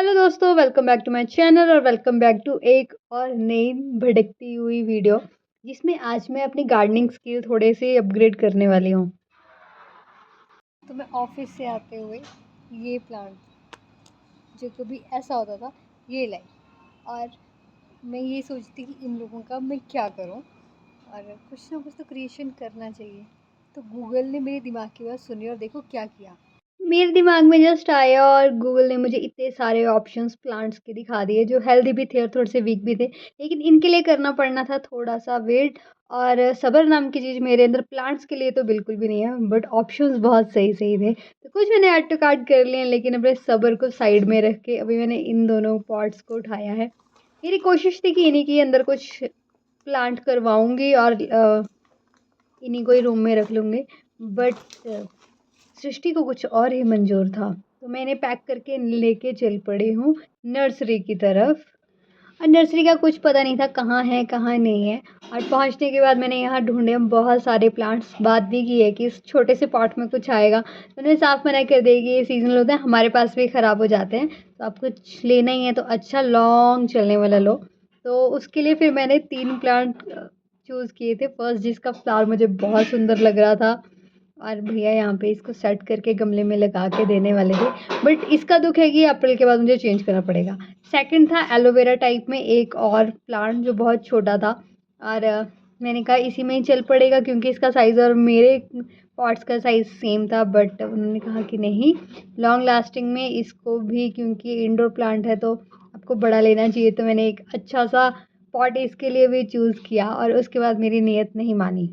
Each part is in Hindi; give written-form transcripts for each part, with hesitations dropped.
हेलो दोस्तों, welcome back to my channel और वेलकम बैक टू एक और नई भड़कती हुई वीडियो जिसमें आज मैं अपनी गार्डनिंग स्किल थोड़े से अपग्रेड करने वाली हूँ। तो मैं ऑफिस से आते हुए ये प्लांट जो कभी ऐसा होता था ये लाई और मैं ये सोचती कि इन लोगों का मैं क्या करूँ और कुछ ना कुछ तो क्रिएशन करना चाहिए। तो गूगल ने मेरे दिमाग की बात सुनी और देखो क्या किया। मेरे दिमाग में जस्ट आया और गूगल ने मुझे इतने सारे ऑप्शंस प्लांट्स के दिखा दिए जो हेल्दी भी थे और थोड़े से वीक भी थे। लेकिन इनके लिए करना पड़ना था थोड़ा-सा वेट और सब्र नाम की चीज़ मेरे अंदर प्लांट्स के लिए तो बिल्कुल भी नहीं है, बट ऑप्शंस बहुत सही-सही थे। तो कुछ मैंने ऐड टू कार्ट कर लिए हैं, लेकिन अपने सब्र को साइड में रख के अभी मैंने इन दोनों पॉट्स को उठाया है। मेरी कोशिश थी कि इन्हीं के अंदर कुछ प्लांट करवाऊँगी और इन्हीं को ही रूम में रख लूँगी, बट सृष्टि को कुछ और ही मंज़ूर था। तो मैं इन्हें पैक करके लेके चल पड़ी हूँ नर्सरी की तरफ। और नर्सरी का कुछ पता नहीं था कहाँ है, कहाँ नहीं है। और पहुँचने के बाद मैंने यहाँ ढूँढे बहुत सारे प्लांट्स। बात भी की है कि इस छोटे से पॉट में कुछ आएगा। तो उन्होंने साफ मना कर दिया कि ये सीज़नल होते हैं, हमारे पास भी ख़राब हो जाते हैं। तो आपको कुछ लेना ही है तो अच्छा लॉन्ग चलने वाला लो। तो उसके लिए फिर मैंने 3 प्लांट चूज़ किए थे। फर्स्ट जिसका फ्लावर मुझे बहुत सुंदर लग रहा था और भैया यहाँ पे इसको सेट करके गमले में लगा के देने वाले थे, बट इसका दुख है कि अप्रैल के बाद मुझे चेंज करना पड़ेगा। सेकंड था एलोवेरा टाइप में एक और प्लांट जो बहुत छोटा था और मैंने कहा इसी में ही चल पड़ेगा क्योंकि इसका साइज़ और मेरे पॉट्स का साइज़ सेम था, बट उन्होंने कहा कि नहीं, लॉन्ग लास्टिंग में इसको भी, क्योंकि इंडोर प्लांट है तो आपको बड़ा लेना चाहिए। तो मैंने एक अच्छा सा पॉट इसके लिए भी चूज़ किया और उसके बाद मेरी नीयत नहीं मानी,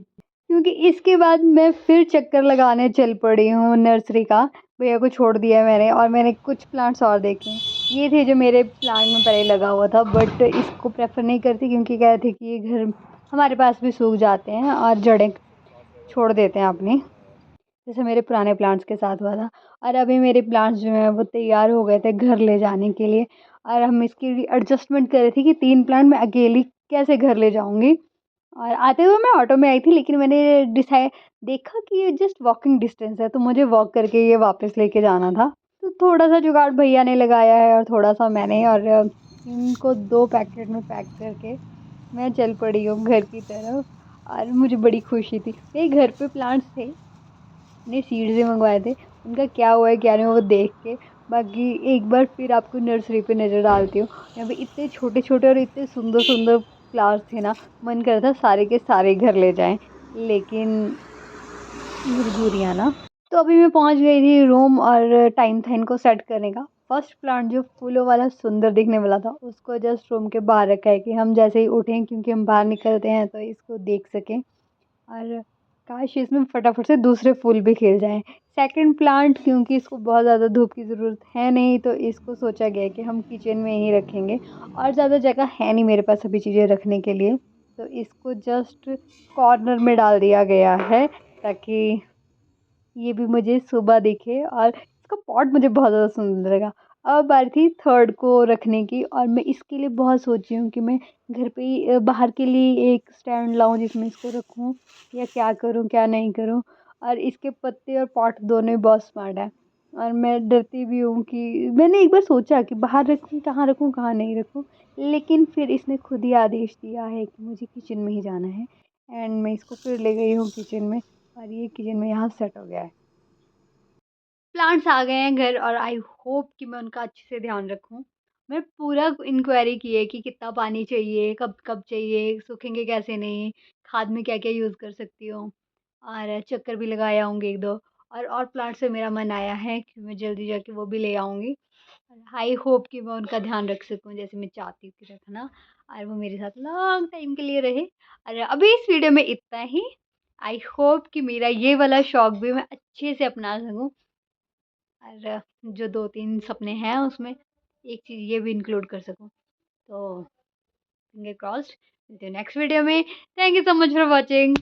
क्योंकि इसके बाद मैं फिर चक्कर लगाने चल पड़ी हूँ नर्सरी का। भैया को छोड़ दिया मैंने और मैंने कुछ प्लांट्स और देखे। ये थे जो मेरे प्लांट में पहले लगा हुआ था, बट इसको प्रेफर नहीं करती क्योंकि कह रहे थे कि ये घर हमारे पास भी सूख जाते हैं और जड़ें छोड़ देते हैं अपनी, जैसे मेरे पुराने प्लांट्स के साथ हुआ था। और अभी मेरे प्लांट्स जो हैं वो तैयार हो गए थे घर ले जाने के लिए और हम इसकी एडजस्टमेंट कर रही थी कि 3 प्लांट मैं अकेली कैसे घर ले जाऊँगी। और आते हुए मैं ऑटो में आई थी, लेकिन मैंने देखा कि ये जस्ट वॉकिंग डिस्टेंस है तो मुझे वॉक करके ये वापस लेके जाना था। तो थोड़ा-सा जुगाड़ भैया ने लगाया है और थोड़ा-सा मैंने, और इनको 2 पैकेट में पैक करके मैं चल पड़ी हूँ घर की तरफ और मुझे बड़ी खुशी थी। मेरे घर पे प्लांट्स थे, मैंने सीड से मंगवाए थे, उनका क्या हुआ है क्या नहीं हुआ वो देख के। बाकी एक बार फिर आपको नर्सरी पे नज़र डालती हूँ। यहाँ पे इतने छोटे-छोटे और इतने सुंदर-सुंदर फ्लावर्स थे ना, मन कर रहा था सारे के सारे घर ले जाएँ, लेकिन मजबूरियाँ ना। तो अभी मैं पहुँच गई थी रूम और टाइम था इनको सेट करने का। फर्स्ट प्लांट जो फूलों वाला सुंदर दिखने वाला था, उसको जस्ट रूम के बाहर रखा है कि हम जैसे ही उठें, क्योंकि हम बाहर निकलते हैं तो इसको देख सकें और काश इसमें फटाफट से दूसरे फूल भी खिल जाएँ। सेकंड प्लांट, क्योंकि इसको बहुत ज़्यादा धूप की ज़रूरत है नहीं, तो इसको सोचा गया है कि हम किचन में ही रखेंगे और ज़्यादा जगह है नहीं मेरे पास अभी चीज़ें रखने के लिए। तो इसको जस्ट कॉर्नर में डाल दिया गया है ताकि ये भी मुझे सुबह दिखे और इसका पॉट मुझे बहुत ज़्यादा सुंदर लगा। अब बारी थी थर्ड को रखने की और मैं इसके लिए बहुत सोची हूँ कि मैं घर पे ही बाहर के लिए एक स्टैंड लाऊँ जिसमें इसको रखूँ, या क्या करूँ क्या नहीं करूँ। और इसके पत्ते और पॉट दोनों ही बहुत स्मार्ट है और मैं डरती भी हूँ कि मैंने एक बार सोचा कि बाहर रखूँ कहाँ नहीं रखूँ, लेकिन फिर इसने खुद ही आदेश दिया है कि मुझे किचन में ही जाना है एंड मैं इसको फिर ले गई हूँ किचन में और ये किचन में यहाँ सेट हो गया है। प्लांट्स आ गए हैं घर और आई होप कि मैं उनका अच्छे से ध्यान रखूँ। मैं पूरा इंक्वायरी की है कि कितना पानी चाहिए, कब-कब चाहिए, सूखेंगे कैसे नहीं, खाद में क्या-क्या यूज़ कर सकती हूँ और चक्कर भी लगाए आऊँगी 1-2। और प्लांट से मेरा मन आया है कि मैं जल्दी जाके वो भी ले आऊँगी। आई होप कि मैं उनका ध्यान रख सकूँ जैसे मैं चाहती हूँ कि रखना, और वो मेरे साथ लॉन्ग टाइम के लिए रहे। और अभी इस वीडियो में इतना ही। आई होप कि मेरा ये वाला शौक भी मैं अच्छे से अपना सकूँ और जो 2-3 सपने हैं उसमें एक चीज़ ये भी इंक्लूड कर सकूँ। तो फिंगर क्रॉस्ड, मिलते हैं नेक्स्ट वीडियो में। Thank you so much for watching.